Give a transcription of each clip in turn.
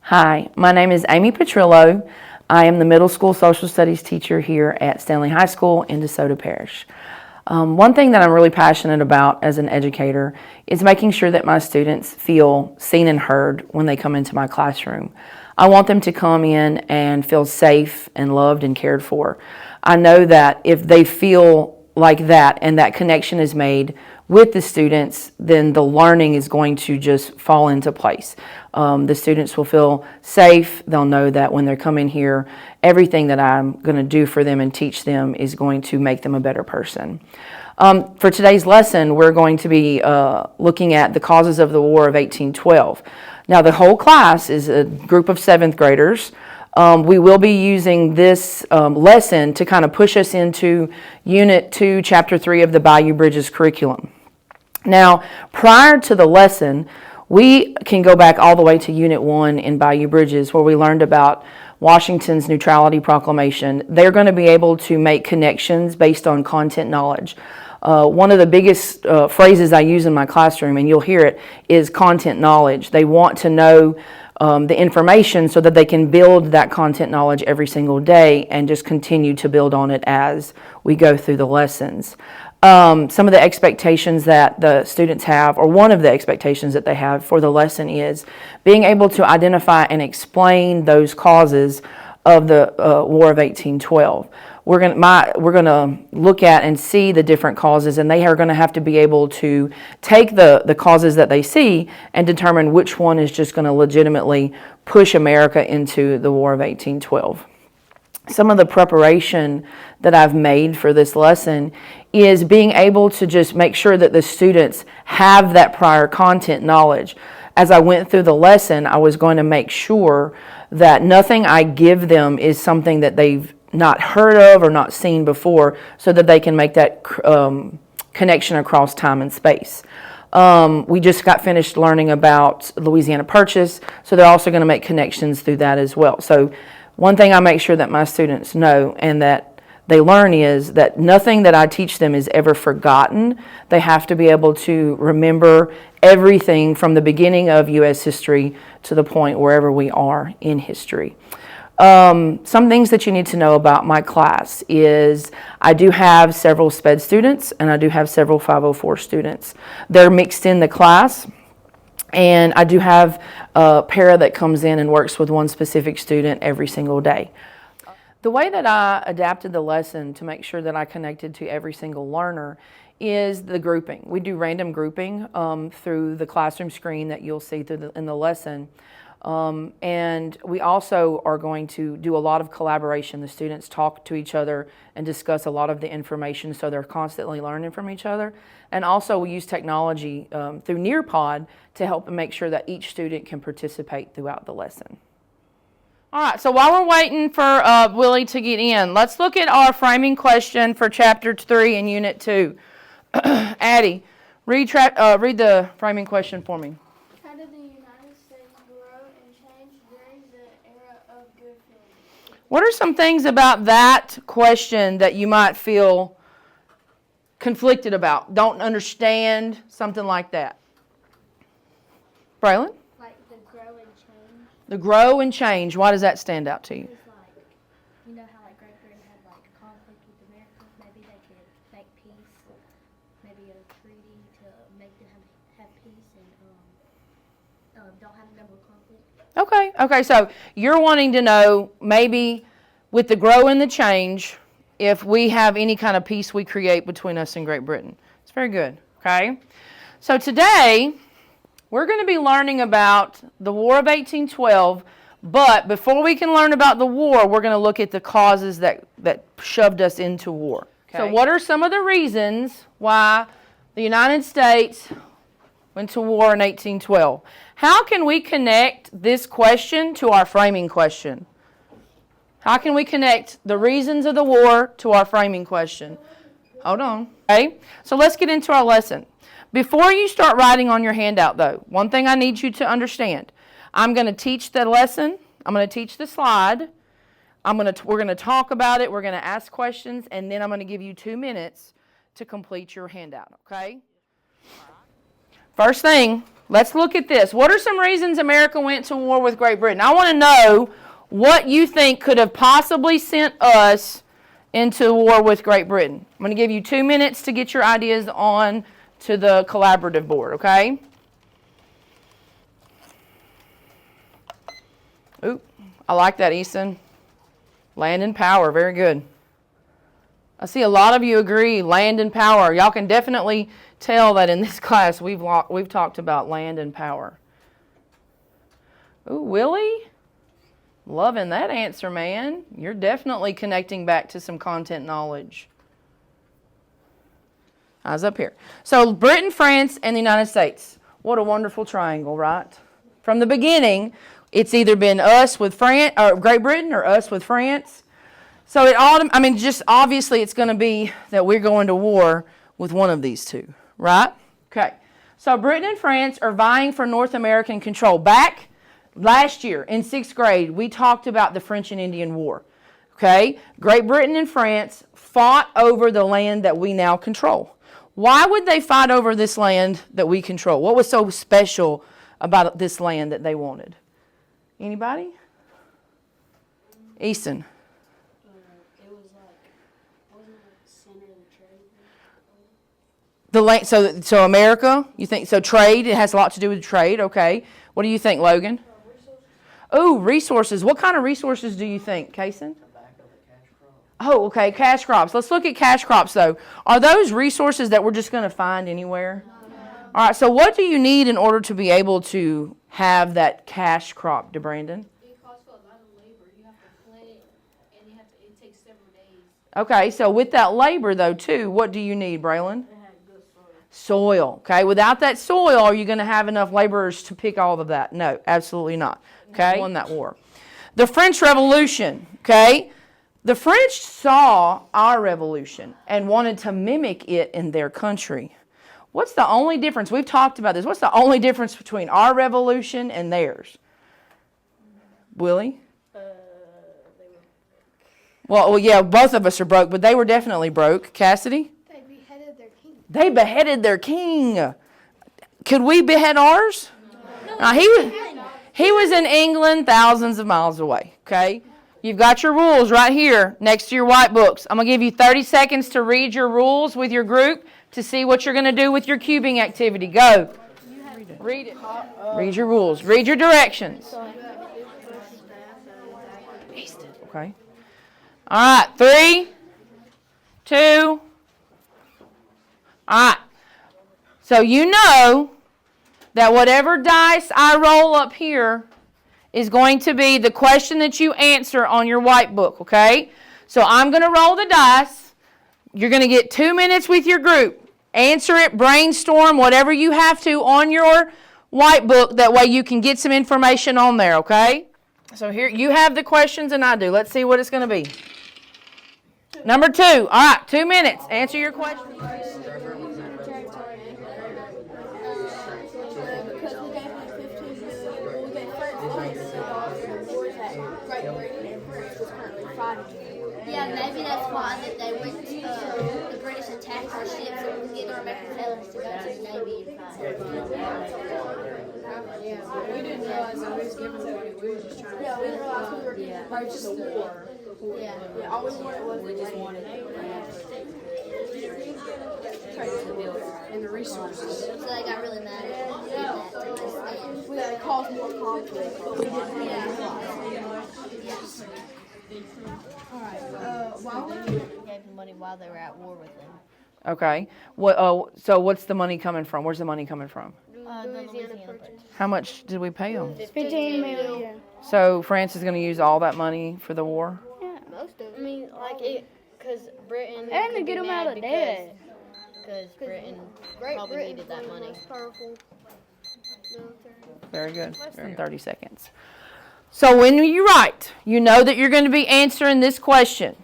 Hi, my name is Amy Petriello. I am the middle school social studies teacher here at Stanley High School in DeSoto Parish. One thing that I'm really passionate about as an educator is making sure that my students feel seen and heard when they come into my classroom. I want them to come in and feel safe and loved and cared for. I know that if they feel like that and that connection is made with the students, then the learning is going to just fall into place. The students will feel safe. They'll know that when they're coming here, everything that I'm going to do for them and teach them is going to make them a better person. For today's lesson, we're going to be looking at the causes of the War of 1812. Now, the whole class is a group of 7th graders. We will be using this lesson to kind of push us into Unit 2, Chapter 3 of the Bayou Bridges curriculum. Now, prior to the lesson, we can go back all the way to Unit 1 in Bayou Bridges, where we learned about Washington's Neutrality Proclamation. They're going to be able to make connections based on content knowledge. One of the biggest phrases I use in my classroom, and you'll hear it, is content knowledge. They want to know the information so that they can build that content knowledge every single day and just continue to build on it as we go through the lessons. Some of the expectations that the students have, or one of the expectations that they have for the lesson, is being able to identify and explain those causes of the War of 1812. We're going to look at and see the different causes, and they are going to have to be able to take the causes that they see and determine which one is just going to legitimately push America into the War of 1812. Some of the preparation that I've made for this lesson is being able to just make sure that the students have that prior content knowledge. As I went through the lesson, I was going to make sure that nothing I give them is something that they've not heard of or not seen before, so that they can make that connection across time and space. We just got finished learning about Louisiana Purchase, so they're also going to make connections through that as well. So one thing I make sure that my students know and that they learn is that nothing that I teach them is ever forgotten. They have to be able to remember everything from the beginning of U.S. history to the point wherever we are in history. Some things that you need to know about my class is I do have several SPED students and I do have several 504 students. They're mixed in the class. And I do have a para that comes in and works with one specific student every single day. The way that I adapted the lesson to make sure that I connected to every single learner is the grouping. We do random grouping through the classroom screen that you'll see in the lesson. And we also are going to do a lot of collaboration. The students talk to each other and discuss a lot of the information, so they're constantly learning from each other. And also we use technology through Nearpod to help make sure that each student can participate throughout the lesson. All right, so while we're waiting for Willie to get in, let's look at our framing question for Chapter 3 in Unit 2. Addie, read the framing question for me. How did the United States grow and change during the era of good faith? What are some things about that question that you might feel conflicted about, don't understand, something like that? Braylon? Like the grow and change. The grow and change, why does that stand out to you? It's like, you know how like Great Britain had like conflict with America? Maybe they could make peace, maybe a treaty to make them have peace and don't have a number of conflict. Okay, so you're wanting to know maybe with the grow and the change, if we have any kind of peace we create between us and Great Britain. It's very good, okay? So today, we're going to be learning about the War of 1812, but before we can learn about the war, we're going to look at the causes that shoved us into war. Okay. So what are some of the reasons why the United States went to war in 1812? How can we connect this question to our framing question? How can we connect the reasons of the war to our framing question? Hold on. Okay, so let's get into our lesson. Before you start writing on your handout, though, one thing I need you to understand. I'm going to teach the lesson. I'm going to teach the slide. We're going to talk about it. We're going to ask questions, and then I'm going to give you 2 minutes to complete your handout, okay? First thing, let's look at this. What are some reasons America went to war with Great Britain? I want to know what you think could have possibly sent us into war with Great Britain. I'm going to give you 2 minutes to get your ideas on to the collaborative board, okay? Ooh, I like that, Easton. Land and power, very good. I see a lot of you agree, land and power. Y'all can definitely tell that in this class we've talked about land and power. Ooh, Willie? Loving that answer, man. You're definitely connecting back to some content knowledge. Eyes up here. So Britain, France, and the United States. What a wonderful triangle, right? From the beginning, it's either been us with France, or Great Britain, or us with France. So just obviously it's going to be that we're going to war with one of these two, right? Okay. So Britain and France are vying for North American control. Back last year in 6th grade, we talked about the French and Indian War. Okay? Great Britain and France fought over the land that we now control. Why would they fight over this land that we control? What was so special about this land that they wanted? Anybody? Easton. It was wasn't it the center of the trade? The land, so America, you think, so trade, it has a lot to do with trade, okay. What do you think, Logan? Oh, resources. What kind of resources do you think, Kason? Oh, okay, cash crops. Let's look at cash crops, though. Are those resources that we're just going to find anywhere? No. All right, so what do you need in order to be able to have that cash crop, DeBrandon? It costs a lot of labor. You have to plant it, and it takes several days. Okay, so with that labor, though, too, what do you need, Braylon? Soil. Okay, without that soil, are you going to have enough laborers to pick all of that? No, absolutely not. Okay, won that war. The French Revolution, okay? The French saw our revolution and wanted to mimic it in their country. What's the only difference? We've talked about this. What's the only difference between our revolution and theirs? Willie? Well, yeah, both of us are broke, but they were definitely broke. Cassidy? They beheaded their king. They beheaded their king. Could we behead ours? No. He was in England, thousands of miles away, okay? You've got your rules right here next to your white books. I'm going to give you 30 seconds to read your rules with your group to see what you're going to do with your cubing activity. Go. Read it. Read your rules. Read your directions. Okay. All right. 3, 2. All right. So you know that whatever dice I roll up here is going to be the question that you answer on your white book, okay? So I'm going to roll the dice. You're going to get 2 minutes with your group. Answer it, brainstorm, whatever you have to on your white book. That way you can get some information on there, okay? So here, you have the questions and I do. Let's see what it's going to be. Number 2. All right, 2 minutes. Answer your question. Yeah, maybe that's why that they went the British attacked our ships and get our American sailors to go to the Navy and fight. Yeah, we didn't realize that we was giving money. We were just trying to. Yeah, we didn't realize we were getting Purchase a war. Yeah. Yeah, all we wanted was we just wanted and the resources. So they got really mad at us. Did that to us. And We had to cause more conflict, but we didn't realize. Alright, while we gave them money while they were at war with them. Okay. So what's the money coming from? Where's the money coming from? The Louisiana Purchase. How much did we pay them? 15 million. So France is going to use all that money for the war? Yeah, most of it. I mean, like it, because Britain. And to get them out of debt. Because Britain probably needed that money. Powerful military. Very good. We're in 30 seconds. So when you write, you know that you're going to be answering this question.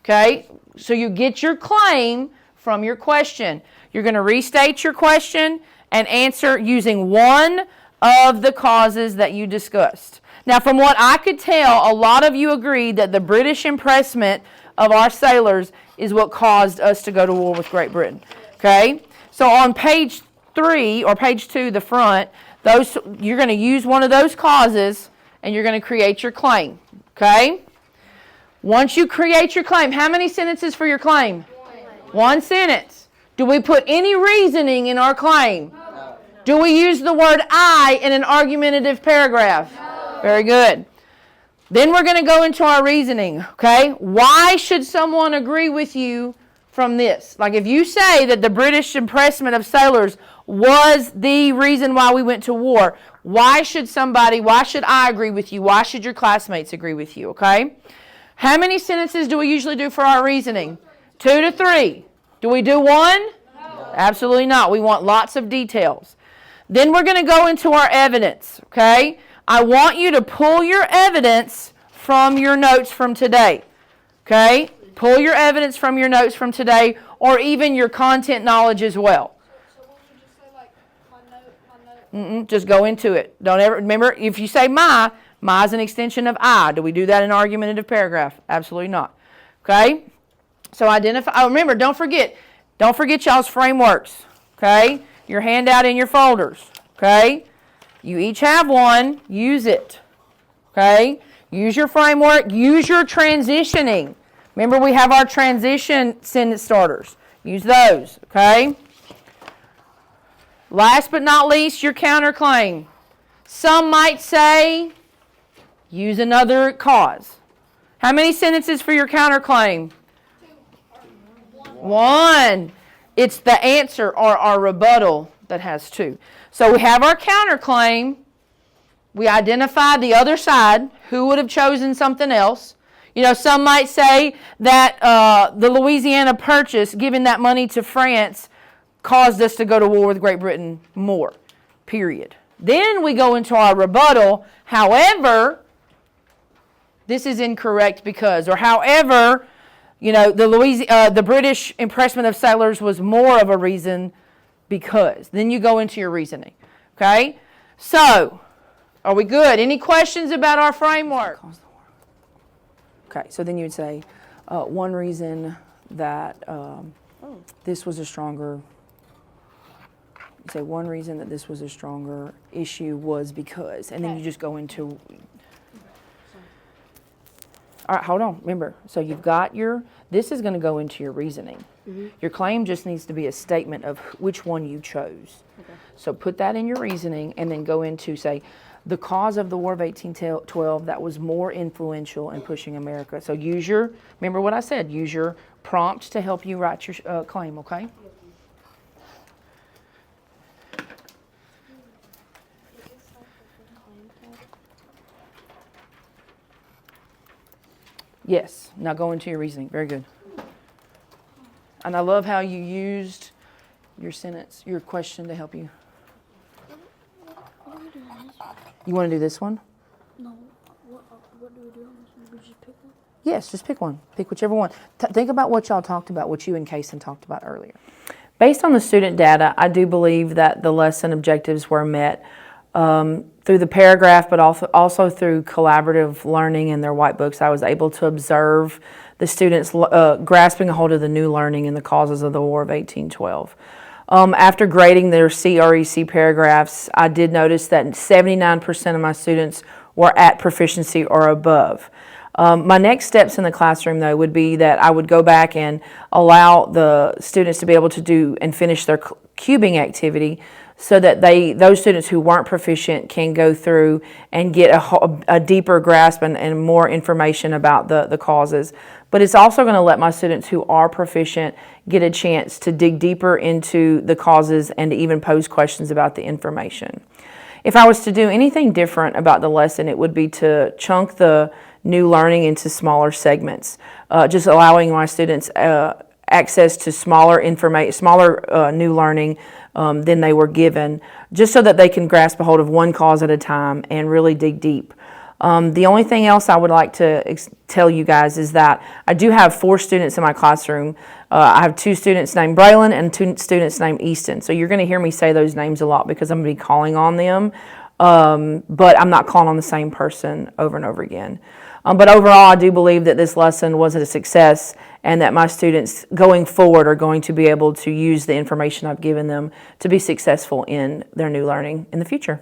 Okay? So you get your claim from your question. You're going to restate your question and answer using one of the causes that you discussed. Now, from what I could tell, a lot of you agreed that the British impressment of our sailors is what caused us to go to war with Great Britain. Okay? So on page 3 or page 2, the front, you're going to use one of those causes and you're going to create your claim. Okay? Once you create your claim, how many sentences for your claim? One sentence. Do we put any reasoning in our claim? No. Do we use the word I in an argumentative paragraph? No. Very good. Then we're going to go into our reasoning. Okay? Why should someone agree with you from this? Like if you say that the British impressment of sailors was the reason why we went to war, why should I agree with you? Why should your classmates agree with you? Okay? How many sentences do we usually do for our reasoning? 2 to 3. Do we do 1? No. Absolutely not. We want lots of details. Then we're going to go into our evidence. Okay? I want you to pull your evidence from your notes from today. Okay? Pull your evidence from your notes from today or even your content knowledge as well. So what would you say, like, my note? Just go into it. Don't ever, remember, if you say my is an extension of I. Do we do that in argumentative paragraph? Absolutely not. Okay? So identify, remember, don't forget y'all's frameworks. Okay? Your handout in your folders. Okay? You each have one. Use it. Okay? Use your framework. Use your transitioning. Remember, we have our transition sentence starters. Use those. Okay? Last but not least, your counterclaim. Some might say, use another cause. How many sentences for your counterclaim? 1. It's the answer or our rebuttal that has 2. So we have our counterclaim. We identify the other side, who would have chosen something else. You know, some might say that the Louisiana Purchase, giving that money to France, caused us to go to war with Great Britain more, period. Then we go into our rebuttal. However, this is incorrect because, or however, you know, the British impressment of sailors was more of a reason because. Then you go into your reasoning. Okay? So, are we good? Any questions about our framework? Okay, so then you would say, one reason that this was a stronger, one reason that this was a stronger issue was because, and then you just go into, all right, hold on, remember, so you've got this is going to go into your reasoning. Mm-hmm. Your claim just needs to be a statement of which one you chose. Okay. So put that in your reasoning and then go into, say, the cause of the War of 1812 that was more influential in pushing America. So remember what I said, use your prompt to help you write your claim, okay? Yes, now go into your reasoning. Very good. And I love how you used your sentence, your question to help you. You want to do this one? No. What do we do on this one? We just pick one? Yes, just pick one. Pick whichever one. Think about what y'all talked about, what you and Kason talked about earlier. Based on the student data, I do believe that the lesson objectives were met through the paragraph, but also through collaborative learning in their white books. I was able to observe the students grasping a hold of the new learning and the causes of the War of 1812. After grading their CREC paragraphs, I did notice that 79% of my students were at proficiency or above. My next steps in the classroom, though, would be that I would go back and allow the students to be able to do and finish their cubing activity so that those students who weren't proficient can go through and get a deeper grasp and more information about the causes. But it's also going to let my students who are proficient get a chance to dig deeper into the causes and to even pose questions about the information. If I was to do anything different about the lesson, it would be to chunk the new learning into smaller segments, just allowing my students access to smaller new learning than they were given, just so that they can grasp a hold of one cause at a time and really dig deep. The only thing else I would like to tell you guys is that I do have 4 students in my classroom. I have 2 students named Braylon and 2 students named Easton. So you're going to hear me say those names a lot because I'm going to be calling on them but I'm not calling on the same person over and over again. But overall, I do believe that this lesson was a success and that my students going forward are going to be able to use the information I've given them to be successful in their new learning in the future.